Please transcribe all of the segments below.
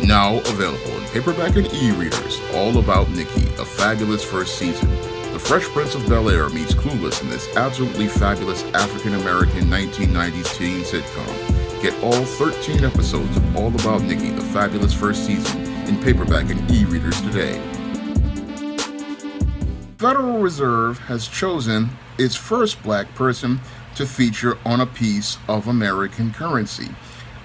Now available in paperback and e-readers, All About Nikki, A Fabulous First Season. The Fresh Prince of Bel-Air meets Clueless in this absolutely fabulous African-American 1990s teen sitcom. Get all 13 episodes of All About Nikki, The Fabulous First Season in paperback and e-readers today. Federal Reserve has chosen its first black person to feature on a piece of American currency.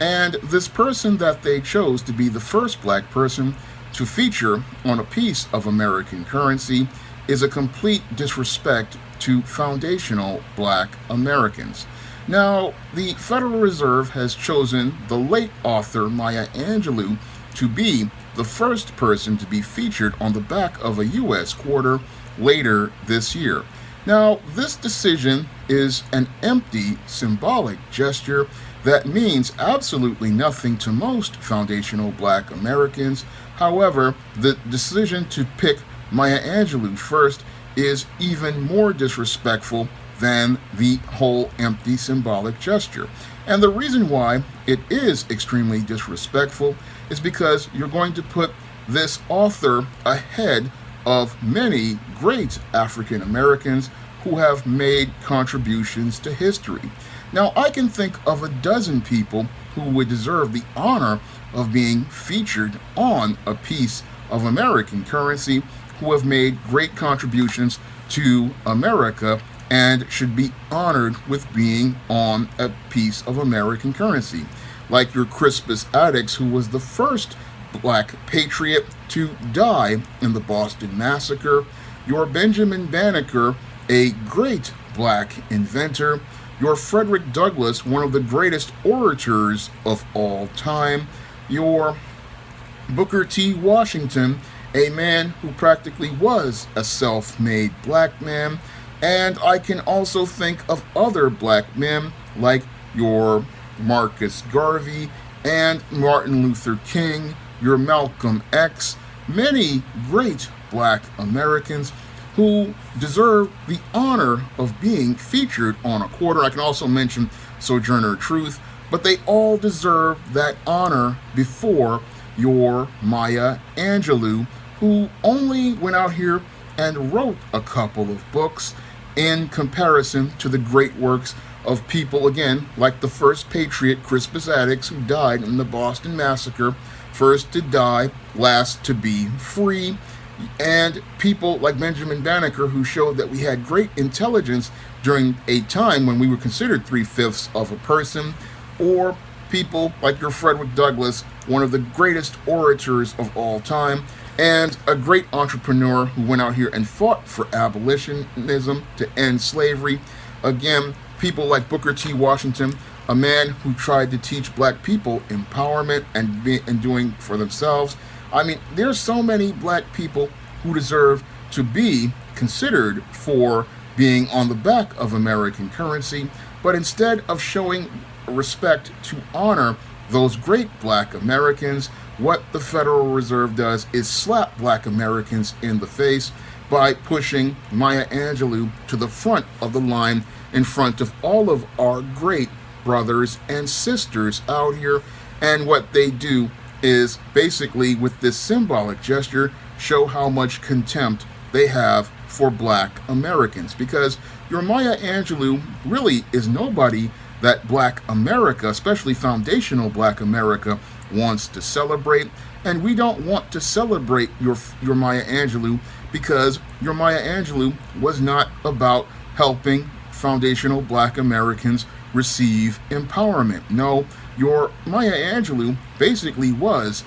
And this person that they chose to be the first black person to feature on a piece of American currency is a complete disrespect to foundational black Americans. Now, the Federal Reserve has chosen the late author Maya Angelou to be the first person to be featured on the back of a U.S. quarter later this year. Now, this decision is an empty symbolic gesture that means absolutely nothing to most foundational black Americans. However, the decision to pick Maya Angelou first is even more disrespectful than the whole empty symbolic gesture. And the reason why it is extremely disrespectful is because you're going to put this author ahead of many great African Americans who have made contributions to history. Now, I can think of a dozen people who would deserve the honor of being featured on a piece of American currency who have made great contributions to America and should be honored with being on a piece of American currency. Like your Crispus Attucks, who was the first black patriot to die in the Boston Massacre, your Benjamin Banneker, a great black inventor, your Frederick Douglass, one of the greatest orators of all time, your Booker T. Washington, a man who practically was a self-made black man, and I can also think of other black men like your Marcus Garvey and Martin Luther King, your Malcolm X, many great black Americans who deserve the honor of being featured on a quarter. I can also mention Sojourner Truth, but they all deserve that honor before your Maya Angelou, who only went out here and wrote a couple of books in comparison to the great works of people, again, like the first patriot, Crispus Attucks, who died in the Boston Massacre, first to die, last to be free, and people like Benjamin Banneker, who showed that we had great intelligence during a time when we were considered 3/5 of a person, or people like your Frederick Douglass, one of the greatest orators of all time, and a great entrepreneur who went out here and fought for abolitionism to end slavery. Again, people like Booker T. Washington, a man who tried to teach black people empowerment and doing for themselves. I mean, there's so many black people who deserve to be considered for being on the back of American currency, but instead of showing respect to honor those great black Americans, what the Federal Reserve does is slap black Americans in the face by pushing Maya Angelou to the front of the line in front of all of our great brothers and sisters out here. And what they do is basically, with this symbolic gesture, show how much contempt they have for black Americans. Because your Maya Angelou really is nobody that black America, especially foundational black America, wants to celebrate. And we don't want to celebrate your Maya Angelou because your Maya Angelou was not about helping foundational black Americans receive empowerment. No, your Maya Angelou basically was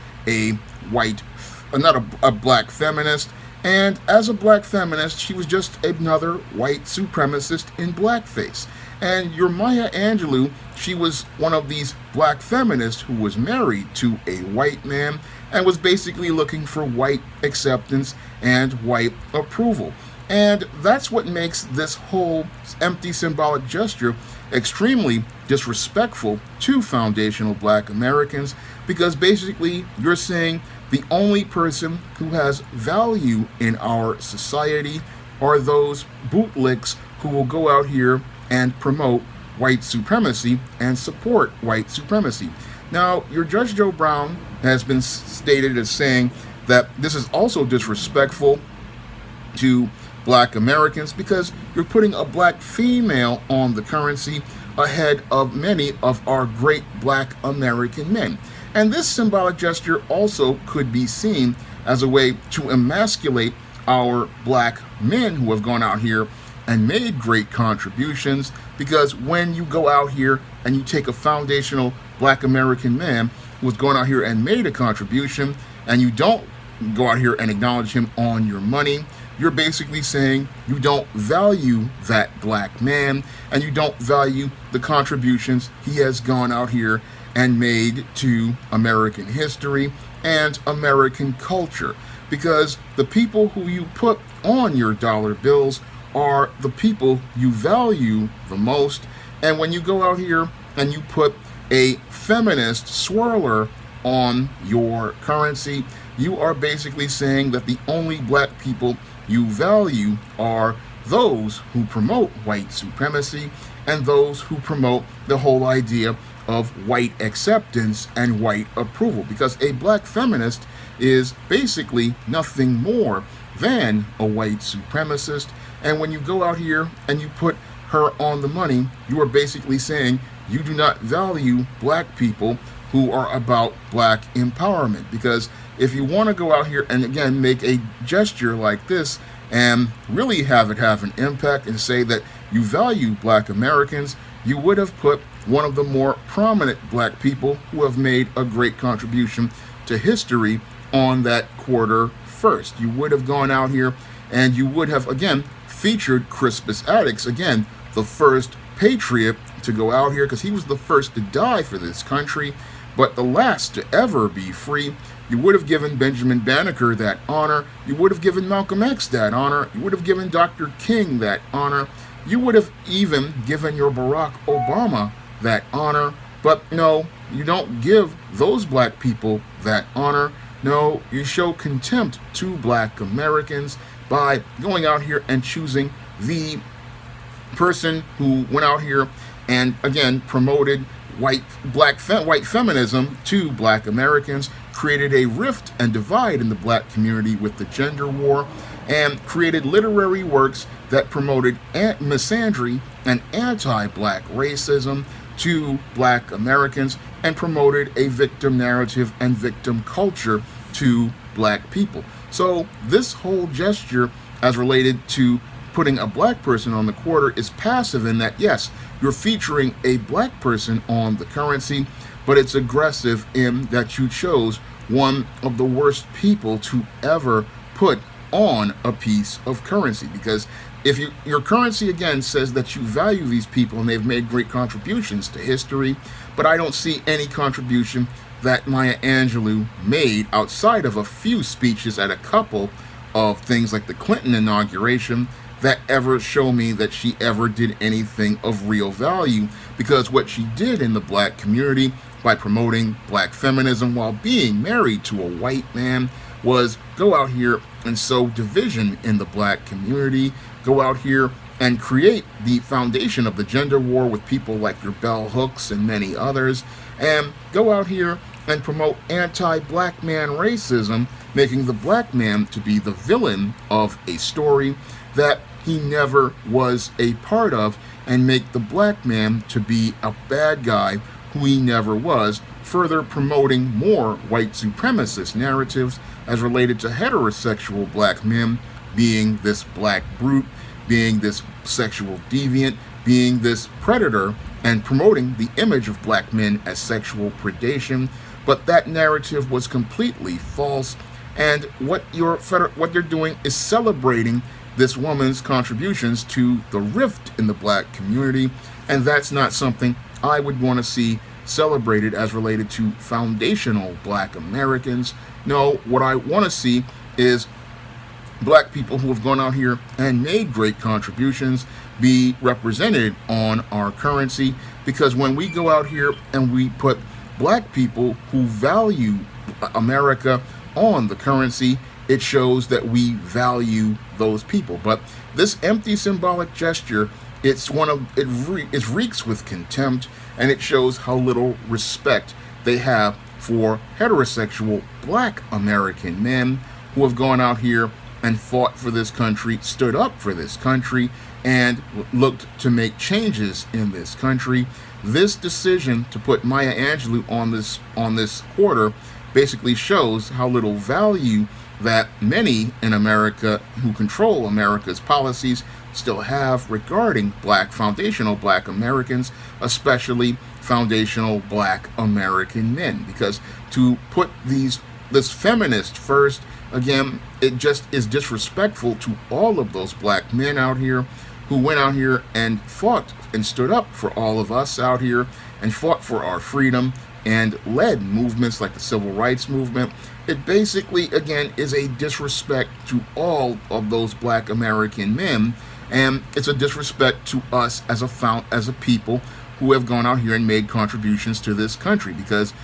not a black feminist, and as a black feminist, she was just another white supremacist in blackface. And your Maya Angelou, she was one of these black feminists who was married to a white man and was basically looking for white acceptance and white approval. And that's what makes this whole empty symbolic gesture extremely disrespectful to foundational black Americans, because basically you're saying the only person who has value in our society are those bootlicks who will go out here and promote white supremacy and support white supremacy. Now, your Judge Joe Brown has been stated as saying that this is also disrespectful to black Americans because you're putting a black female on the currency ahead of many of our great black American men. And this symbolic gesture also could be seen as a way to emasculate our black men who have gone out here and made great contributions, because when you go out here and you take a foundational black American man who has gone out here and made a contribution and you don't go out here and acknowledge him on your money, you're basically saying you don't value that black man and you don't value the contributions he has gone out here and made to American history and American culture. Because the people who you put on your dollar bills are the people you value the most. And when you go out here and you put a feminist swirler on your currency, you are basically saying that the only black people you value are those who promote white supremacy and those who promote the whole idea of white acceptance and white approval. Because a black feminist is basically nothing more than a white supremacist. And when you go out here and you put her on the money, you are basically saying you do not value black people who are about black empowerment. Because if you want to go out here and again make a gesture like this and really have it have an impact and say that you value black Americans, you would have put one of the more prominent black people who have made a great contribution to history on that quarter first. You would have gone out here and you would have again featured Crispus Attucks, again the first patriot to go out here because he was the first to die for this country, but the last to ever be free. You would have given Benjamin Banneker that honor. You would have given Malcolm X that honor. You would have given Dr. King that honor. You would have even given your Barack Obama that honor. But no, you don't give those black people that honor. No, you show contempt to black Americans by going out here and choosing the person who went out here and again promoted white feminism to black Americans, created a rift and divide in the black community with the gender war, and created literary works that promoted misandry and anti-black racism to black Americans, and promoted a victim narrative and victim culture to black people. So this whole gesture as related to putting a black person on the quarter is passive in that, yes, you're featuring a black person on the currency, but it's aggressive in that you chose one of the worst people to ever put on a piece of currency. Because if your currency again says that you value these people and they've made great contributions to history, but I don't see any contribution that Maya Angelou made outside of a few speeches at a couple of things like the Clinton inauguration that ever show me that she ever did anything of real value. Because what she did in the black community by promoting black feminism while being married to a white man was go out here and sow division in the black community, go out here and create the foundation of the gender war with people like your bell hooks and many others, and go out here and promote anti-black man racism, making the black man to be the villain of a story that he never was a part of, and make the black man to be a bad guy who he never was, further promoting more white supremacist narratives as related to heterosexual black men being this black brute, being this sexual deviant, being this predator, and promoting the image of black men as sexual predation. But that narrative was completely false, and what they're doing is celebrating this woman's contributions to the rift in the black community, and that's not something I would want to see celebrated as related to foundational black Americans. No, what I want to see is black people who have gone out here and made great contributions be represented on our currency, because when we go out here and we put black people who value America on the currency, it shows that we value those people. But this empty symbolic gesture, it reeks with contempt, and it shows how little respect they have for heterosexual black American men who have gone out here and fought for this country, stood up for this country, and looked to make changes in this country. This decision to put Maya Angelou on this quarter basically shows how little value that many in America who control America's policies still have regarding foundational black Americans, especially foundational black American men. Because to put this feminist first, again, it just is disrespectful to all of those black men out here who went out here and fought and stood up for all of us out here and fought for our freedom and led movements like the Civil Rights Movement. It basically, again, is a disrespect to all of those black American men, and it's a disrespect to us as a people who have gone out here and made contributions to this country, because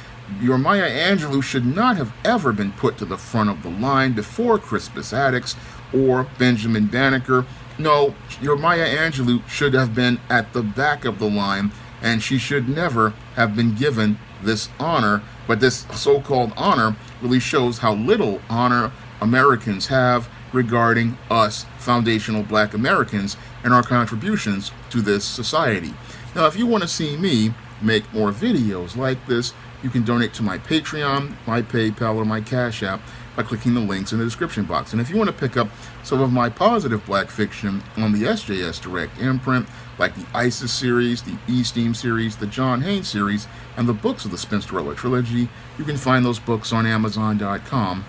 your Maya Angelou should not have ever been put to the front of the line before Crispus Attucks or Benjamin Banneker. No, your Maya Angelou should have been at the back of the line, and she should never have been given this honor. But this so-called honor really shows how little honor Americans have regarding us foundational black Americans and our contributions to this society. Now, if you want to see me make more videos like this, you can donate to my Patreon, my PayPal, or my Cash App by clicking the links in the description box. And if you want to pick up some of my positive black fiction on the SJS Direct imprint, like the ISIS series, the E-Steam series, the John Haynes series, and the books of the Spinsterella trilogy, you can find those books on Amazon.com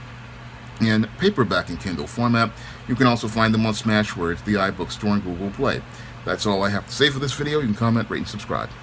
in paperback and Kindle format. You can also find them on Smashwords, the iBookstore, and Google Play. That's all I have to say for this video. You can comment, rate, and subscribe.